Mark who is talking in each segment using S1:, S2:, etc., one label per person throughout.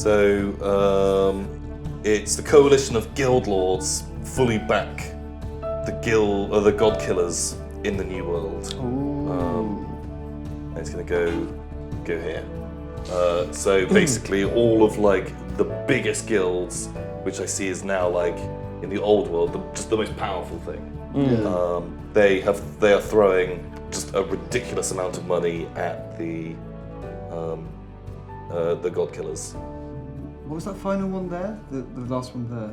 S1: So it's the coalition of guild lords fully back the god killers in the New World. And it's gonna go here. So basically, all of like the biggest guilds, which I see is now like in the old world, just the most powerful thing. They are throwing just a ridiculous amount of money at the god killers.
S2: What was that final one there? The last one there?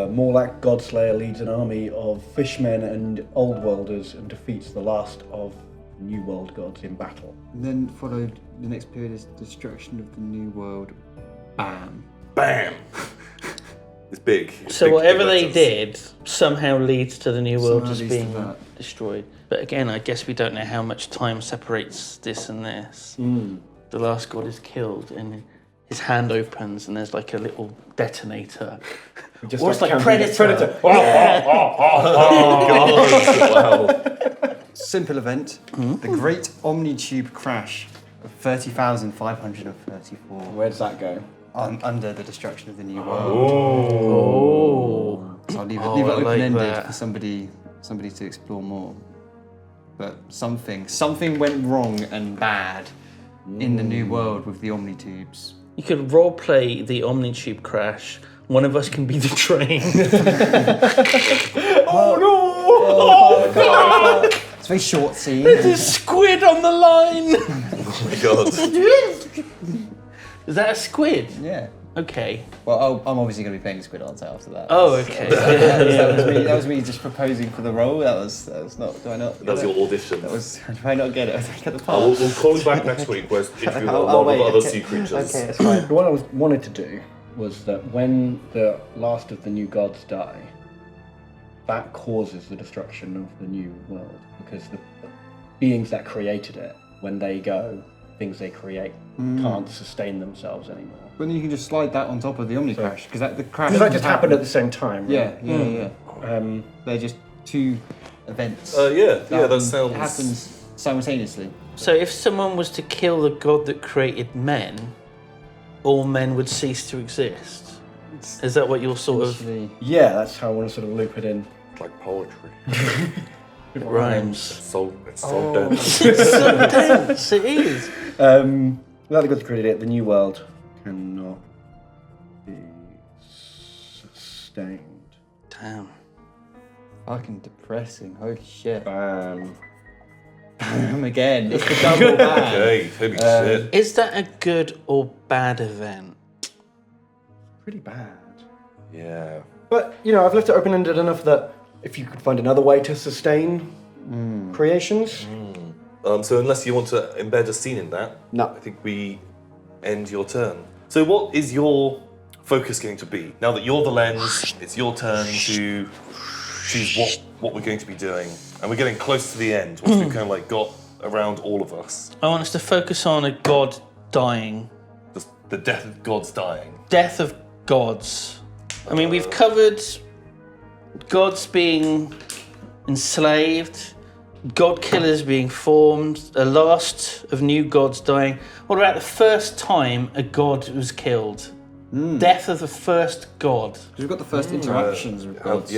S3: Morlach Godslayer leads an army of fishmen and old worlders and defeats the last of New World gods in battle.
S2: And then followed, the next period is destruction of the New World. Bam.
S1: Bam! It's big.
S4: So
S1: big,
S4: whatever
S1: big
S4: they
S1: letters.
S4: did somehow leads to the New World
S2: Somehow
S4: just
S2: leads to
S4: being
S2: that.
S4: destroyed. But again, I guess we don't know how much time separates this and this. The last god is killed and his hand opens and there's like a little detonator.
S3: Just
S4: Or it's like
S3: counting
S4: Predator.
S1: Wow.
S2: Simple event. The Great Omni-Tube crash of 30,534.
S3: Where does that go?
S2: Under the destruction of the New World.
S4: Oh.
S2: So I'll leave it
S4: I like
S2: open-ended
S4: that.
S2: for somebody to explore more. But something went wrong and bad in the New World with the Omni-Tubes.
S4: You could roleplay the Omni-Tube crash. One of us can be the train.
S2: Oh no! It's a very short scene.
S4: There's a squid on the line.
S1: Oh my god.
S4: Is that a squid?
S2: Yeah.
S4: Okay.
S2: Well, I'm obviously going to be playing Squid Answer after that.
S4: Oh, okay.
S2: That was me just proposing for the role. That was not. Do I not?
S1: That was your audition.
S2: Do I not get it? I don't get the part.
S1: We'll call him back next week. We're interviewing a
S2: I'll
S1: lot
S2: wait,
S1: of other
S2: okay.
S1: sea creatures.
S2: Okay, that's fine.
S3: What I wanted to do was that when the last of the new gods die, that causes the destruction of the new world, because the beings that created it, when they go, things they create can't sustain themselves anymore.
S2: But then you can just slide that on top of the Omni crash, because the crash.
S3: Because that just happened at the same time, right?
S2: Yeah. They're just two events.
S1: That sounds.
S2: It happens simultaneously.
S4: So if someone was to kill the god that created men, all men would cease to exist. Is that what you're sort of...
S3: Yeah, that's how I want to sort of loop it in.
S1: It's like poetry.
S4: It rhymes.
S1: It's so dense.
S4: It's so dense, it is.
S3: Without the gods created it, the new world cannot be sustained.
S4: Damn.
S2: Fucking depressing. Holy shit.
S3: Bam.
S2: Bam again. It's the double bam.
S1: Okay, holy shit.
S4: Is that a good or bad event?
S3: Pretty bad.
S1: Yeah.
S3: But, I've left it open-ended enough that if you could find another way to sustain creations.
S1: So unless you want to embed a scene in that,
S3: No.
S1: I think we end your turn. So what is your focus going to be? Now that you're the lens, it's your turn to choose what we're going to be doing. And we're getting close to the end, once we've kind of like got around all of us.
S4: I want us to focus on a god dying.
S1: Just the death of gods dying.
S4: Death of gods. I mean, we've covered gods being enslaved, god killers being formed, a last of new gods dying. What about the first time a god was killed? Death of the first god.
S2: We've got the first interactions with
S1: How,
S2: gods.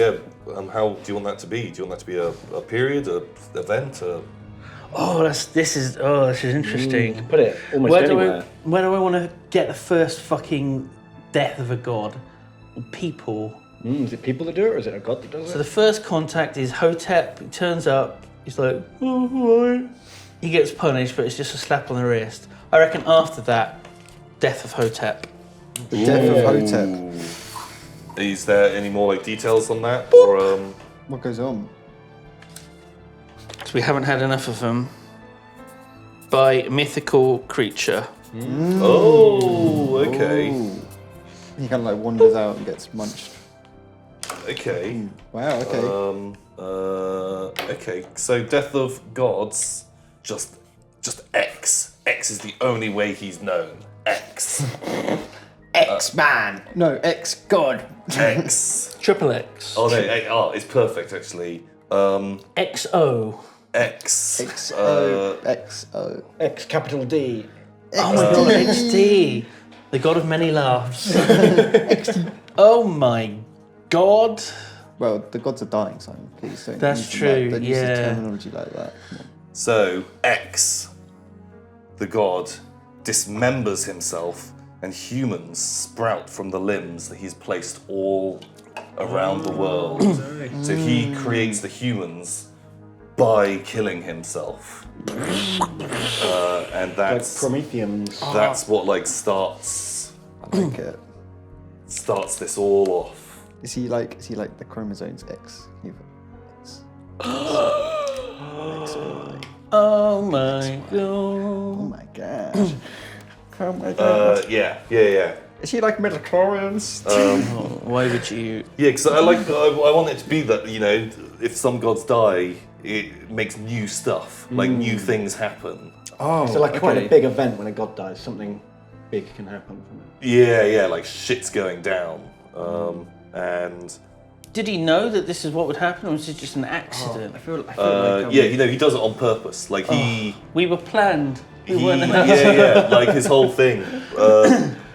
S1: how do you want that to be? Do you want that to be a period, an event?
S4: This is interesting.
S3: Put it almost anywhere.
S4: Where do I want to get the first fucking death of a god? Or people?
S3: Is it people that do it, or is it a god that does
S4: So
S3: it?
S4: the first contact is Hotep. He turns up. He's like, oh, right. He gets punished, but it's just a slap on the wrist. I reckon after that, death of Hotep.
S2: The death of Hotep.
S1: Is there any more like details on that? Or
S2: What goes on?
S4: So we haven't had enough of them. By mythical creature.
S1: Oh, okay.
S2: Ooh. He kind of like wanders out and gets munched.
S1: Okay.
S2: Wow, okay.
S1: Okay. So death of gods, just X. X is the only way he's known. X.
S2: X-Man! No, X-God.
S1: X.
S4: Triple X.
S1: Oh no, it's perfect actually.
S4: XO.
S1: X.
S2: X-O. X-O.
S3: X capital D.
S4: Oh my god, XD. the god of many laughs. Oh my god.
S2: Well, the gods are dying, Simon. Please don't.
S4: That's
S2: use
S4: true,
S2: Don't use the
S4: yeah.
S2: terminology like that. Come on.
S1: So X, the god, dismembers himself, and humans sprout from the limbs that he's placed all around the world. So he creates the humans by killing himself, and
S3: Like
S1: that's what like starts
S2: I like it.
S1: this all off.
S2: Is he like the chromosomes X? X.
S4: Oh my
S2: Oh
S4: god.
S2: my gosh. Oh my god.
S1: Yeah.
S2: Is he like midichlorians?
S4: Why would you?
S1: Yeah, because I want it to be that, you know, if some gods die, it makes new stuff, like new things happen.
S2: Oh,
S3: So like quite a big event when a god dies, something big can happen from it.
S1: Yeah, like shit's going down. And
S4: Did he know that this is what would happen, or was it just an accident?
S2: I feel like
S1: yeah, you know, he does it on purpose. Like
S4: We were planned. We
S1: he
S4: weren't
S1: yeah, like his whole thing,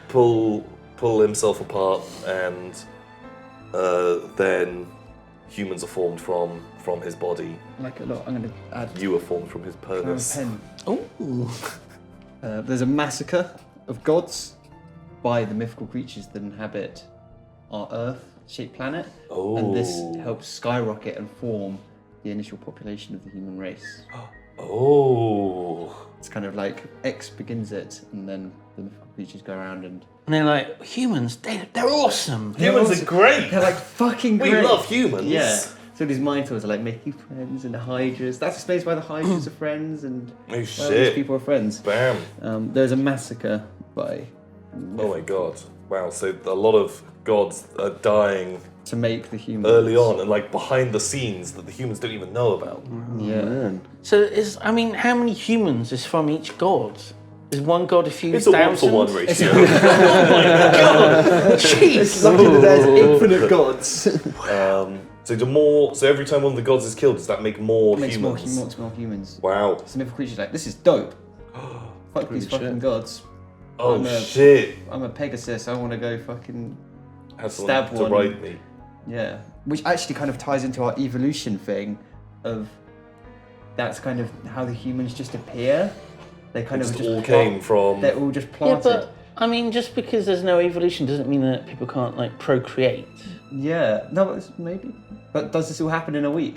S1: pull himself apart, and then humans are formed from his body.
S2: like a lot. I'm going to add
S1: You are formed from his
S2: a
S1: purpose.
S2: pen.
S4: Ooh.
S2: There's a massacre of gods by the mythical creatures that inhabit our Earth-shaped planet, and this helps skyrocket and form the initial population of the human race.
S1: Oh.
S2: It's kind of like X begins it, and then the mythical creatures go around and
S4: And they're like, humans, they're awesome.
S1: Humans are great.
S2: they're like fucking
S1: We
S2: great.
S1: love humans.
S2: Yeah. So these minotaurs are like making friends, and the hydras. That's explains why the hydras are friends, and
S1: Oh
S2: why all these
S1: shit.
S2: people are friends.
S1: Bam.
S2: There's a massacre by
S1: Oh my god. Wow, so a lot of gods are dying
S2: to make the humans
S1: early on and like behind the scenes that the humans don't even know about.
S2: Yeah.
S4: So how many humans is from each god? Is one god a few
S1: It's a
S4: thousand?
S1: 1-for-1 ratio.
S4: Jeez.
S2: It's lucky that there's infinite gods.
S1: So every time one of the gods is killed, does that make more
S2: Makes more,
S1: humans?
S2: more humans.
S1: Wow.
S2: So mythical creatures like, this is dope. Fuck these fucking gods.
S1: Oh
S2: I'm a-
S1: shit.
S2: I'm a Pegasus. I want to go fucking
S1: Have
S2: Stab
S1: someone to
S2: one.
S1: ride me.
S2: yeah. Which actually kind of ties into our evolution thing, of that's kind of how the humans just appear. They kind
S1: It
S2: of
S1: just
S2: just
S1: all came from.
S2: They're all just
S4: Yeah,
S2: planted.
S4: but I mean, just because there's no evolution doesn't mean that people can't like procreate.
S2: Yeah. No, but maybe. But does this all happen in a week?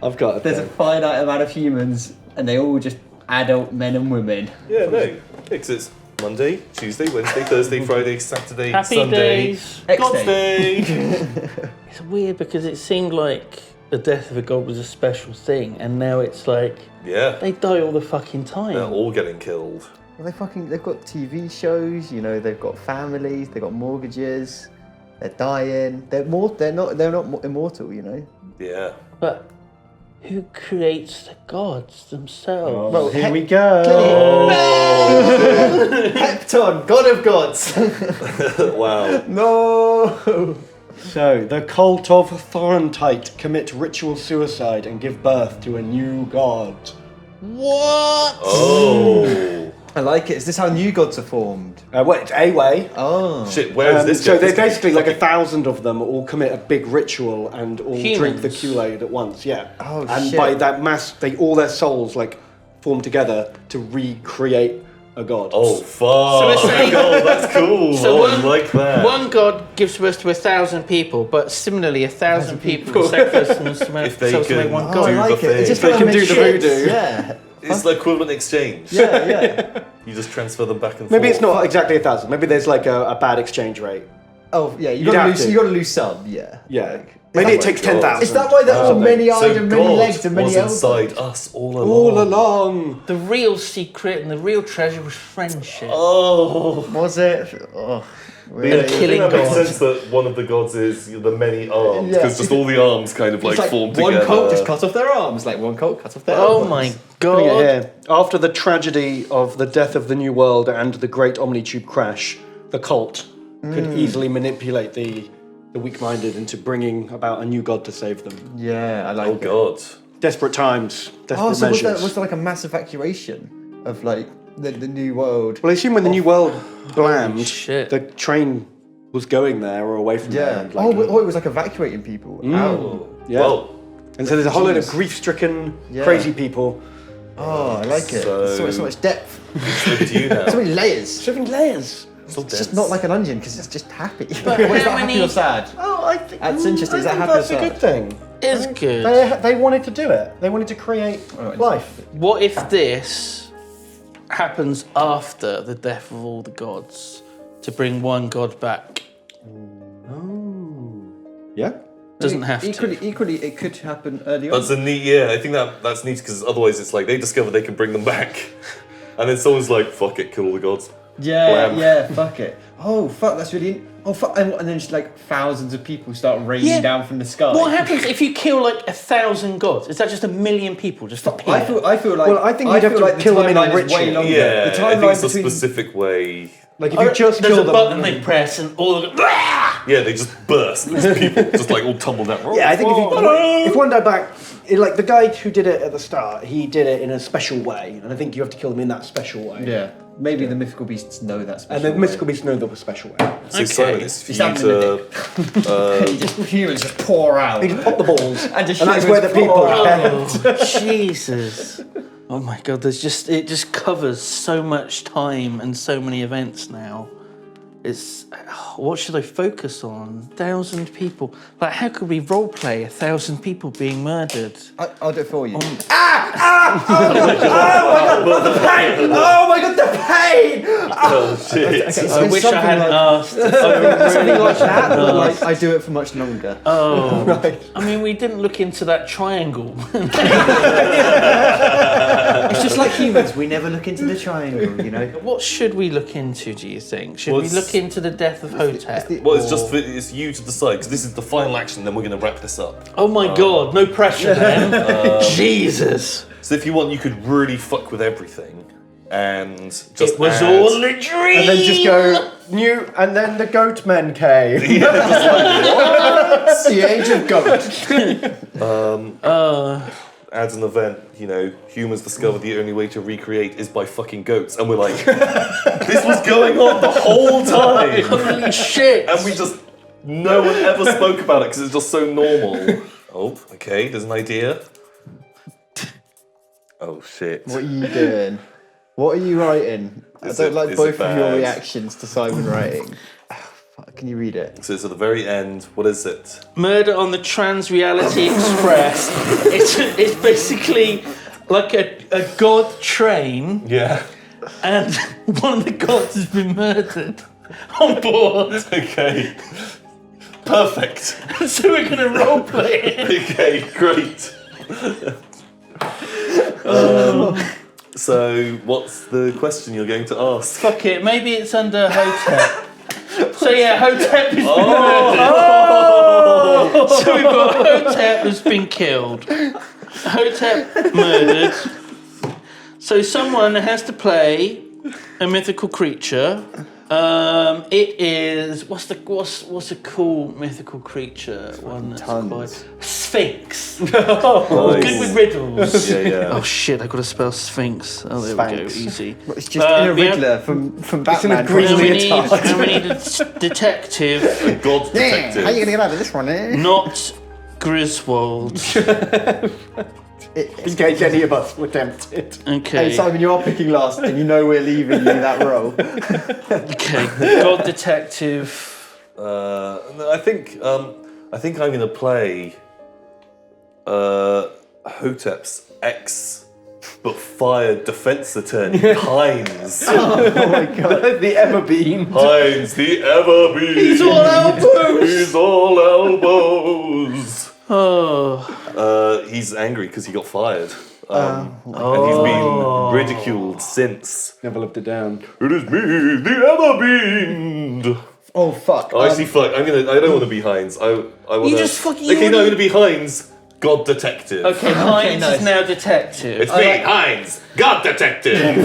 S3: I've got a
S2: There's a finite amount of humans, and they all just adult men and women.
S1: Yeah, no. Because it's Monday, Tuesday, Wednesday, Thursday, Friday, Saturday,
S4: Happy
S1: Sunday.
S4: days.
S1: God's Day.
S4: It's weird because it seemed like the death of a god was a special thing, and now it's like
S1: Yeah.
S4: they die all the fucking time.
S1: They're all getting killed.
S2: Well, they've got TV shows, you know, they've got families, they've got mortgages, they're dying. They're not immortal, you know.
S1: Yeah.
S4: But who creates the gods themselves?
S3: Oh,
S2: Well,
S3: here
S2: heck-
S3: we go.
S2: Hepton, god of gods.
S1: Wow.
S2: No.
S3: So, the cult of Thorntite commit ritual suicide and give birth to a new god.
S4: What?
S1: Oh.
S2: I like it. Is this how new gods are formed?
S3: Well, it's a way.
S2: Oh.
S1: Shit, where is this
S3: So
S1: go?
S3: there's
S1: This-
S3: basically like 1,000 of them all commit a big ritual and all drink the
S4: Humans.
S3: Kool-Aid at once. Yeah.
S2: Oh,
S3: and
S2: shit.
S3: by that mass, all their souls like form together to recreate a god.
S1: Oh, fuck.
S4: So we're saying-
S1: Oh, that's cool.
S4: So
S1: I like that.
S4: One god gives birth to 1,000 people, but similarly 1,000 people sacrifice themselves
S1: If they
S4: to make
S1: can
S4: one
S2: Oh,
S4: god.
S2: I
S1: do
S2: like
S1: the
S2: it. It
S1: thing.
S2: just
S3: They
S2: kinda
S3: can do
S2: makes
S3: the
S2: sense.
S3: voodoo.
S2: Yeah.
S1: It's the equivalent exchange.
S2: Yeah, yeah.
S1: You just transfer them back and forth.
S3: Maybe it's not exactly 1,000. Maybe there's like a bad exchange rate.
S2: Oh, yeah. You
S3: You'd have
S2: gotta
S3: to.
S2: lose some. Yeah.
S3: Yeah.
S2: Like,
S3: Maybe
S1: Oh
S3: it
S1: my
S3: takes
S1: God.
S3: 10,000.
S2: is that why they're all
S3: something.
S2: many-eyed
S1: So
S2: and many
S1: God
S2: legs and many
S1: was
S2: elbows?
S1: inside us all along.
S3: All along.
S4: The real secret and the real treasure was friendship.
S1: Oh.
S2: Was it? Oh.
S1: Yeah,
S2: Really?
S1: I think
S4: killing
S1: that makes
S4: gods.
S1: sense that one of the gods is the many arms,
S2: Yeah.
S1: because just all the arms kind of like,
S2: It's like
S1: form
S2: one
S1: together.
S2: cult just cut off their arms, like one cult cut off their
S4: Oh
S2: elbows.
S4: my
S3: Putting it
S4: god.
S3: here. After the tragedy of the death of the New World and the Great Omni-Tube crash, the cult could easily manipulate the weak-minded into bringing about a new god to save them.
S2: Yeah, I like
S1: Oh
S2: it.
S1: god.
S3: Desperate times, desperate
S2: Oh, so
S3: measures.
S2: was there like a mass evacuation of like the new world.
S3: Well, I assume when the new world blammed,
S4: shit.
S3: the train was going there or away from there.
S2: Yeah. It was like evacuating people out.
S3: Yeah.
S1: Well,
S3: And so there's a whole load of grief-stricken, crazy people.
S2: Oh, I like it.
S1: So-
S2: So much depth.
S1: it's over to you now.
S2: So many layers.
S3: Different layers.
S1: So
S2: It's just not like an onion because it's just happy.
S4: But
S2: Wait, is
S4: how
S2: that happy
S4: many-
S2: or sad?
S3: Oh, I think
S2: That's interesting. Is that happy or
S3: that's a
S2: sad?
S3: good thing.
S4: It's good.
S3: They wanted to do it. They wanted to create life.
S4: What if this happens after the death of all the gods to bring one god back?
S3: Yeah.
S4: Doesn't have to.
S2: Equally, it could happen early on.
S1: That's a neat, yeah. I think that's neat because otherwise it's like they discover they can bring them back, and then someone's like, "Fuck it, kill all the gods." Blam.
S2: Fuck it. Oh, fuck, that's really... Oh, fuck, and then just like thousands of people start raining down from the sky.
S4: What happens if you kill like 1,000 gods? Is that just 1 million people just appear?
S2: I feel like...
S3: Well, I think you'd have
S2: feel
S3: to
S2: like the
S3: kill them in a
S2: timeline is way
S3: ritual.
S2: longer.
S1: Yeah,
S2: The
S1: I think
S2: timeline
S1: it's a
S2: between...
S1: specific way.
S3: Like if you just
S4: There's
S3: kill
S4: a
S3: them.
S4: button they press and all of them.
S1: Yeah, they just burst. These people just like all tumble down.
S3: Yeah, I think if one died back, like the guy who did it at the start, he did it in a special way, and I think you have to kill them in that special way.
S2: Yeah. Maybe the mythical beasts know that special
S3: And the
S2: way.
S3: mythical beasts know the special way.
S1: So Simon, it's for
S2: It's
S1: you
S2: happening
S1: to.
S2: Humans just pour out.
S3: They just pop the balls,
S2: And just
S3: that's
S2: humans
S3: where the people
S2: pour
S3: are.
S2: out.
S4: Jesus. Oh my god, it just covers so much time and so many events now. It's what should I focus on? 1,000 people. Like how could we roleplay 1,000 people being murdered?
S2: I'll do it for you.
S3: Oh my god, the pain!
S1: Oh shit!
S4: I wish I hadn't asked.
S2: Something like that, but like I do it for much longer.
S4: Oh,
S3: Right.
S4: I mean, we didn't look into that triangle.
S2: It's just like humans. We never look into the triangle, you know.
S4: What should we look into? Do you think? Should we
S1: What's-
S4: look into the death of Hotep?
S1: Well, it's just it's you to decide because this is the final action. Then we're going to wrap this up.
S4: Oh my god, no pressure then. Jesus.
S1: So if you want, you could really fuck with everything, and just
S4: It was
S1: add-
S4: all a dream.
S3: And then just go new, and then the goat men came.
S2: The age of goat.
S1: adds an event. You know, humans discover the only way to recreate is by fucking goats, and we're like, this was going on the whole time,
S4: Holy shit.
S1: and we just no one ever spoke about it because it's just so normal. Oh, okay, there's an idea. Oh shit.
S2: What are you doing? What are you writing?
S1: Is
S2: I don't
S1: it-
S2: like
S1: is
S2: both
S1: it
S2: of your
S1: bad?
S2: reactions to Simon writing. Fuck, can you read it?
S1: So it's at the very end. What is it?
S4: Murder on the Trans Reality Express. It's basically like a god train,
S1: Yeah.
S4: and one of the gods has been murdered on board.
S1: Okay. Perfect.
S4: So we're gonna roleplay it.
S1: Okay, great. So, what's the question you're going to ask?
S4: Fuck it, maybe it's under Hotep. So yeah, Hotep has been
S1: Oh.
S4: murdered. So we've got Hotep has been killed. Hotep murdered. So someone has to play a mythical creature. It is what's a cool mythical creature? One that's
S2: Tons.
S4: quite Sphinx.
S1: Nice.
S4: Good with riddles.
S1: Yeah, yeah.
S4: Oh shit! I got to spell Sphinx. Oh, there we go.
S3: Sphinx.
S4: Easy.
S2: It's just in a
S4: we have-
S2: Riddler from
S3: in a
S2: Batman.
S3: green
S4: And we need,
S3: leotard.
S4: and we need a detective,
S1: A god detective.
S2: How are you gonna get out of this one, eh?
S4: not Griswold.
S3: In case any of us were tempted.
S4: Okay.
S2: Hey Simon, you are picking last, and you know we're leaving you that role.
S4: Okay. God detective.
S1: I think I'm going to play Hotep's ex, but fired defense attorney Hines.
S2: Oh my god.
S3: The Everbeam.
S1: Hines, the Everbeam.
S4: He's all elbows.
S1: He's all elbows.
S4: Oh.
S1: He's angry because he got fired. And he's been ridiculed since.
S3: Never lived it down.
S1: It is me, the Everbeam.
S2: Oh fuck.
S1: I see. Fuck. I don't want to be Hines. I want
S4: You just fucking-
S1: Okay, no, I'm gonna be Hines, God detective.
S4: Okay, Hines
S2: nice.
S4: is now detective.
S1: It's me, Hines, God detective.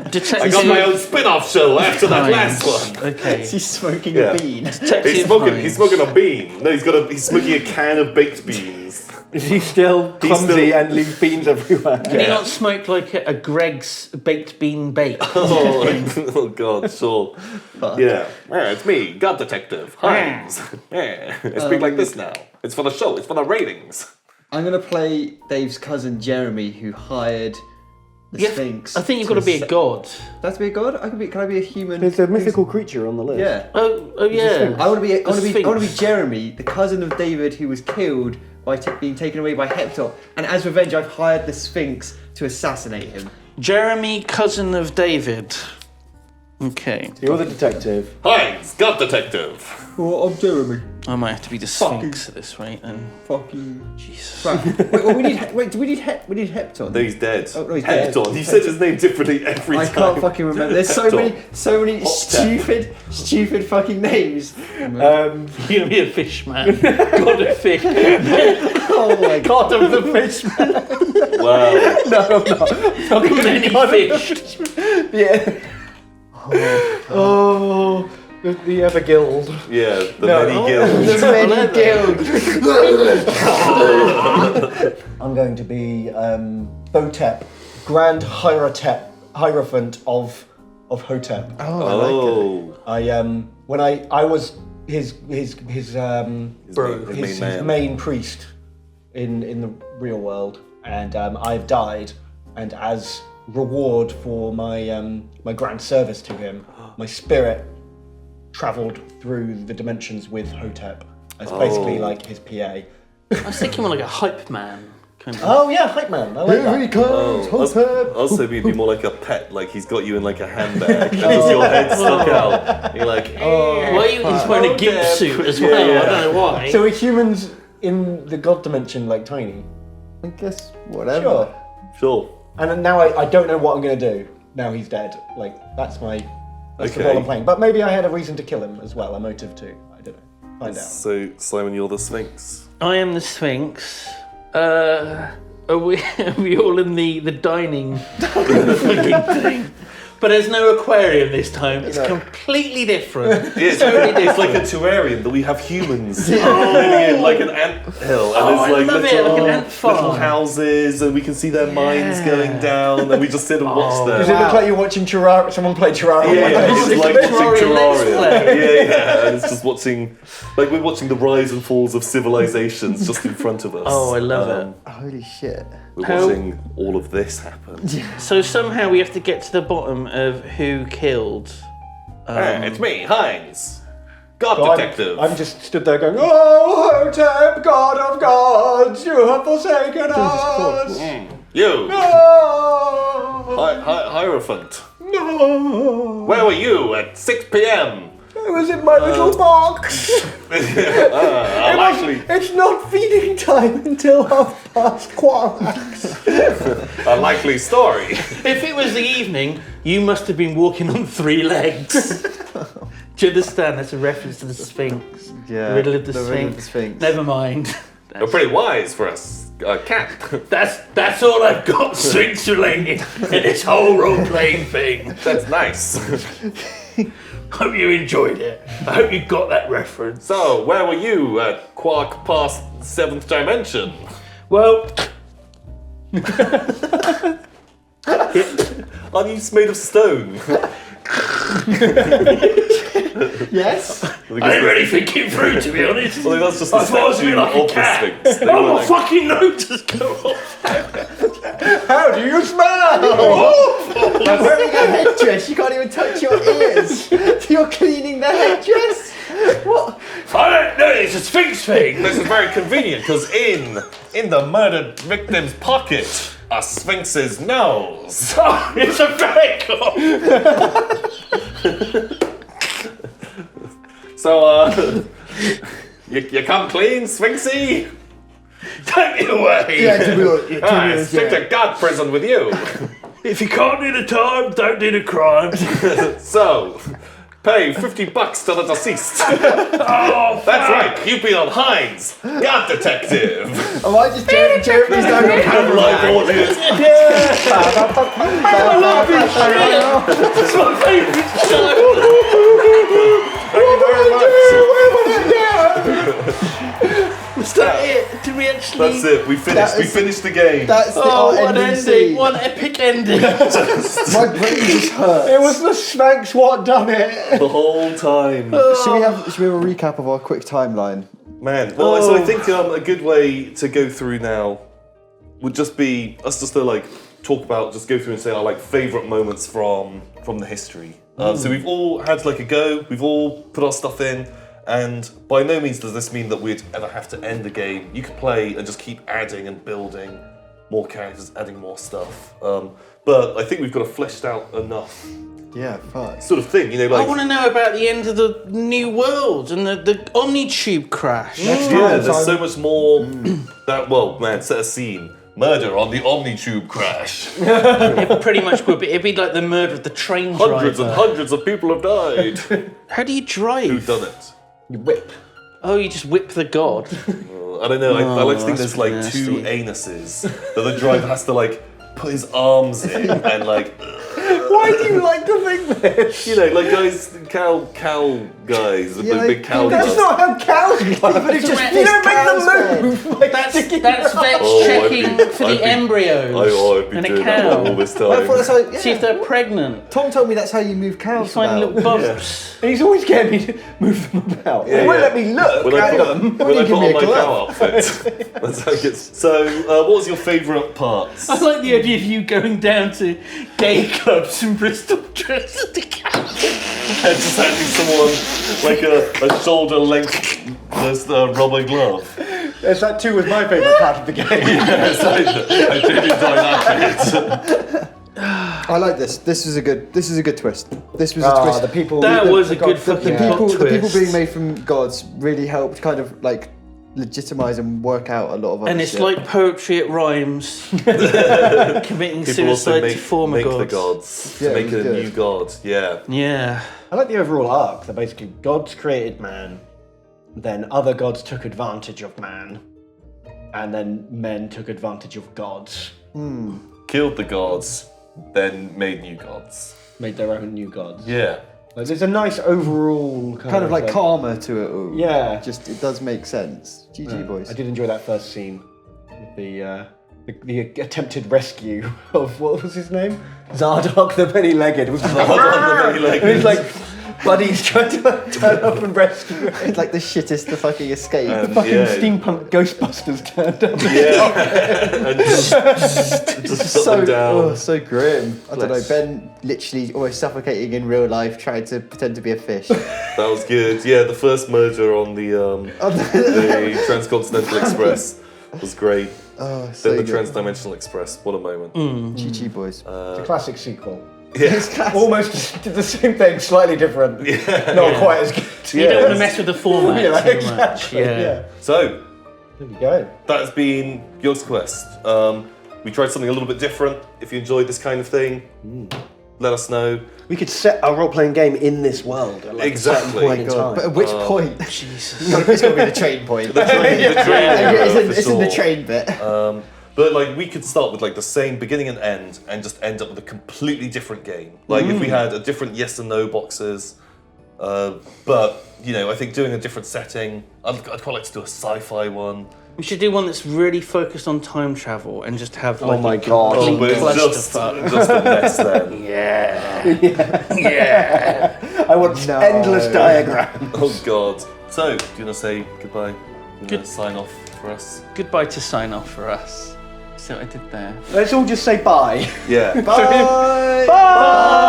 S4: Detective.
S1: I got my own spin-off show after that
S4: Hines.
S1: last one.
S4: Okay.
S2: He's smoking
S1: Yeah.
S2: a bean.
S4: Detective
S1: He's
S4: Hines.
S1: smoking a bean. No, he's smoking a can of baked beans.
S3: Is he still clumsy and leaves beans everywhere?
S4: Can he not smoke like a Greg's baked bean bake?
S1: Oh God, sure. Yeah, it's me, God Detective Hines. Yeah, I speak like this now. It's for the show. It's for the ratings.
S2: I'm gonna play Dave's cousin Jeremy, who hired the Sphinx.
S4: I think you've got to be a god.
S2: That's be a god. Can I be a human?
S3: There's a mythical creature on the list.
S2: Yeah.
S4: Oh yeah.
S2: I want to be. I want to
S4: Sphinx.
S2: be Jeremy, the cousin of David, who was killed by being taken away by Hector. And as revenge, I've hired the Sphinx to assassinate him.
S4: Jeremy, cousin of David. Okay.
S3: You're the detective.
S1: Hines, God Detective.
S2: Well, I'm Jeremy.
S4: I might have to be the Sphinx at this rate then.
S2: Fuck you.
S4: Jesus.
S2: Right. We need Hector.
S1: No, he's dead.
S2: Oh, no, he's dead.
S1: Hector. You said his name differently every
S2: I
S1: time.
S2: can't fucking remember. There's so many
S1: Hot
S2: stupid fucking names.
S4: You're gonna be a fish man. God of fish.
S2: Oh my god.
S4: God of the fish man.
S1: Wow.
S3: No, I'm not.
S4: Not many fish.
S3: Yeah. Oh, the Everguild.
S1: Yeah, the
S3: No.
S1: many guilds.
S2: The many guilds.
S3: I'm going to be Botep, Grand Hierophant of Hotep.
S1: Oh,
S3: When I was his
S4: Bro.
S1: his main man.
S3: main priest in the real world, and I've died, and as reward for my my grand service to him, my spirit travelled through the dimensions with Hotep as basically like his PA.
S4: I was thinking more like a hype man. Kind of.
S3: Oh yeah, hype man. I like that.
S2: comes
S1: I was hoping it'd be more like a pet, like he's got you in like a handbag and just your head stuck out. You're like,
S4: Why are you, he's wearing a gimp suit as well?
S1: Yeah.
S4: I don't know why.
S3: So are humans in the god dimension like tiny?
S2: I guess whatever.
S3: Sure.
S1: sure.
S3: And now I don't know what I'm going to do. Now he's dead. Like, that's the role I'm playing. But maybe I had a reason to kill him as well, a motive too. I don't know. Find out.
S1: So, Simon, you're the Sphinx.
S4: I am the Sphinx. Are we all in the dining fucking thing? But there's no aquarium this time. It's completely different.
S1: Yeah, it's like a terrarium that we have humans living in, like an ant hill, and
S4: I
S1: there's
S4: love
S1: like
S4: it, like an ant
S1: little
S4: farm.
S1: houses, and we can see their minds going down, and we just sit and watch them.
S3: Does it look like you're watching Terraria? Someone play Terraria?
S1: Yeah, it's like
S4: Terraria
S1: watching
S4: Let's
S1: Terraria.
S4: Play.
S1: Yeah, and it's just watching, like we're watching the rise and falls of civilizations just in front of us.
S4: Oh, I love it.
S2: Holy shit.
S1: We're
S4: How-
S1: watching all of this happen.
S4: So somehow we have to get to the bottom of who killed.
S1: Hey, it's me, Hines, God
S3: So
S1: Detective.
S3: I'm just stood there going, oh, Hotep, God of gods, you have forsaken us.
S1: You,
S3: No.
S1: Hierophant.
S3: No.
S1: Where were you at 6 p.m.?
S3: I was in my little box.
S1: Likely,
S3: It's not feeding time until 1:15.
S1: a likely story.
S4: If it was the evening, you must have been walking on 3 legs. Do you understand? That's a reference to the Sphinx.
S2: Yeah.
S4: Riddle of the
S2: Riddle
S4: Sphinx.
S2: of the Sphinx.
S4: Never mind.
S1: You're pretty wise for a cat.
S4: That's all I've got Sphinx related in this whole role playing thing.
S1: That's nice.
S4: Hope you enjoyed it. I hope you got that reference.
S1: So, where were you at quark past 7th dimension?
S4: Well,
S1: Are you made of stone?
S2: Yes.
S4: I didn't really think it through, to be honest.
S1: Well, that's just the
S4: I thought it was
S1: statue
S4: like a
S1: of the
S4: cat.
S1: Sphinx. They were
S4: Oh, my
S1: like-
S4: fucking nose just go off.
S3: How do you smell?
S2: I'm wearing a headdress. You can't even touch your ears. You're cleaning the headdress. What?
S4: I don't know, it's a Sphinx thing.
S1: This is very convenient because in the murdered victim's pocket, a Sphinx's nose.
S4: Oh, it's a vehicle.
S1: So, you come clean, Sphinxy?
S4: Take me away.
S1: Stick to God prison with you.
S4: If you can't do the time, don't do the crime.
S1: So, pay $50 to the deceased.
S4: Oh,
S1: That's right, you've been on Hines, God Detective.
S2: Am I just Jeremy's down your camera?
S1: Live audience.
S4: It's my favourite show.
S1: Thank you very much.
S4: Was that it? Did we actually
S1: That's it. We finished. We finished the game.
S2: That's the
S4: Oh, what
S2: ending
S4: ending!
S2: scene.
S4: What epic ending!
S2: My brain just hurts.
S3: It was the Spanx what done it.
S1: The whole time.
S2: Should we have a recap of our quick timeline?
S1: Man, well, so I think a good way to go through now would just be us just to like talk about, just go through and say our like favourite moments from the history. So we've all had like a go, we've all put our stuff in, and by no means does this mean that we'd ever have to end the game. You could play and just keep adding and building more characters, adding more stuff. But I think we've got a fleshed out enough
S2: Yeah, fuck.
S1: sort of thing, you know,
S4: I
S1: like
S4: want to know about the end of the new world and the Omni-Tube crash.
S1: yeah, there's so much more that, well, man, set a scene. Murder on the Omni-Tube crash.
S4: It pretty much would be. It'd be like the murder of the train driver.
S1: Hundreds and hundreds of people have died.
S4: How do you drive?
S1: Who've done it?
S3: You whip.
S4: Oh, you just whip the god.
S1: I don't know. I like to think
S4: that's
S1: there's like
S4: nasty.
S1: 2 anuses that the driver has to like put his arms in and like.
S3: Why do you like to think this?
S1: You know, like guys, cow guys, the
S2: Yeah,
S1: big cow
S3: That's
S1: guys.
S3: not how cows work.
S2: But it's just
S3: You don't make them move. Like,
S4: That's
S3: sticking
S4: Vets
S3: your arm.
S1: Oh, I'd
S4: checking
S1: be-
S4: for
S1: I'd
S4: the
S1: be-
S4: embryos
S1: I'd be
S4: in a
S1: doing that all
S4: cow.
S1: this
S2: I thought that's
S1: time.
S2: how, yeah.
S4: See if they're pregnant.
S2: Tom told me that's how you move
S4: You
S2: cows
S4: find
S2: about.
S4: little bumps.
S3: And he's always getting me to move them about.
S1: Yeah,
S3: He won't
S1: yeah.
S3: let me look
S1: When I
S3: at
S1: put,
S3: them.
S1: when I
S2: you give
S1: put
S2: me
S1: on
S2: a
S1: my
S2: glove?
S1: cow outfit, that's how it gets. So, what was your favourite parts?
S4: I like the idea of you going down to gay clubs in Bristol dressed as a cow.
S1: And just handing someone like a shoulder length rubber glove.
S3: Yes, that too was my favourite part of the game.
S1: Yes, I did enjoy that bit.
S2: I like this. This is a good twist. This was a twist.
S3: The people.
S4: That
S3: the-
S4: was
S3: the
S4: a good
S3: gods-
S4: fucking
S3: yeah.
S4: plot
S2: The people
S4: twist.
S2: being made from gods really helped kind of like legitimize and work out a lot of other
S4: And it's
S2: shit.
S4: like poetry, it rhymes. Committing
S1: People also
S4: suicide
S1: make,
S4: to form a
S1: make the
S4: god.
S1: gods.
S2: Yeah,
S1: to
S2: it
S1: make
S2: was
S1: a
S2: good.
S1: new god. Yeah.
S4: Yeah.
S3: I like the overall arc. So basically, gods created man, then other gods took advantage of man, and then men took advantage of gods,
S1: Killed the gods, then made new gods.
S3: made their own new gods.
S1: Yeah.
S3: Like, there's a nice overall
S2: kind of like karma to it all.
S3: Yeah.
S2: Just it does make sense. GG boys.
S3: I did enjoy that first scene with the attempted rescue of, what was his name? Zardoz the Many-Legged. Was
S1: Many-Legged.
S3: and he's like, buddies trying to turn up and rescue him.
S2: It's like the shittest to fucking escape.
S3: Fucking
S1: Yeah.
S3: steampunk Ghostbusters turned up.
S1: Yeah. And just shut them down.
S2: So grim. I don't know.
S1: Bless.
S2: Ben literally almost suffocating in real life, trying to pretend to be a fish.
S1: That was good. Yeah, the first merger on the Transcontinental Express was great.
S2: Oh, so
S1: Then the
S2: good.
S1: Transdimensional Express. What a moment.
S2: GG boys.
S3: It's a classic sequel.
S1: Yeah.
S3: Almost did the same thing, slightly different. Not quite as good.
S4: You don't want to mess with the format
S3: Yeah,
S4: too
S3: exactly.
S4: much. Yeah.
S1: So,
S3: There we go.
S1: that has been YogsQuest. We tried something a little bit different. If you enjoyed this kind of thing, let us know.
S3: We could set a role-playing game in this world at like
S1: Exactly.
S3: a certain point in
S2: God, but
S3: time.
S2: at which point?
S4: Jesus.
S2: It's got to be the train point.
S1: The train
S2: It's in the
S1: for sure.
S2: train bit.
S1: But like we could start with like the same beginning and end, and just end up with a completely different game. Like if we had a different yes and no boxes, but you know, I think doing a different setting. I'd quite like to do a sci-fi one.
S4: We should do one that's really focused on time travel and just have like
S3: my
S4: a
S3: God.
S4: complete
S1: but it's
S4: clusterfuck.
S1: just a mess then.
S4: Yeah.
S3: I want
S2: No.
S3: endless diagrams.
S1: Oh God. So, do you want to say goodbye? Good. Sign off for us.
S4: Goodbye to sign off for us. See what I did there?
S3: Let's all just say bye.
S1: Yeah.
S2: Bye.
S3: Bye.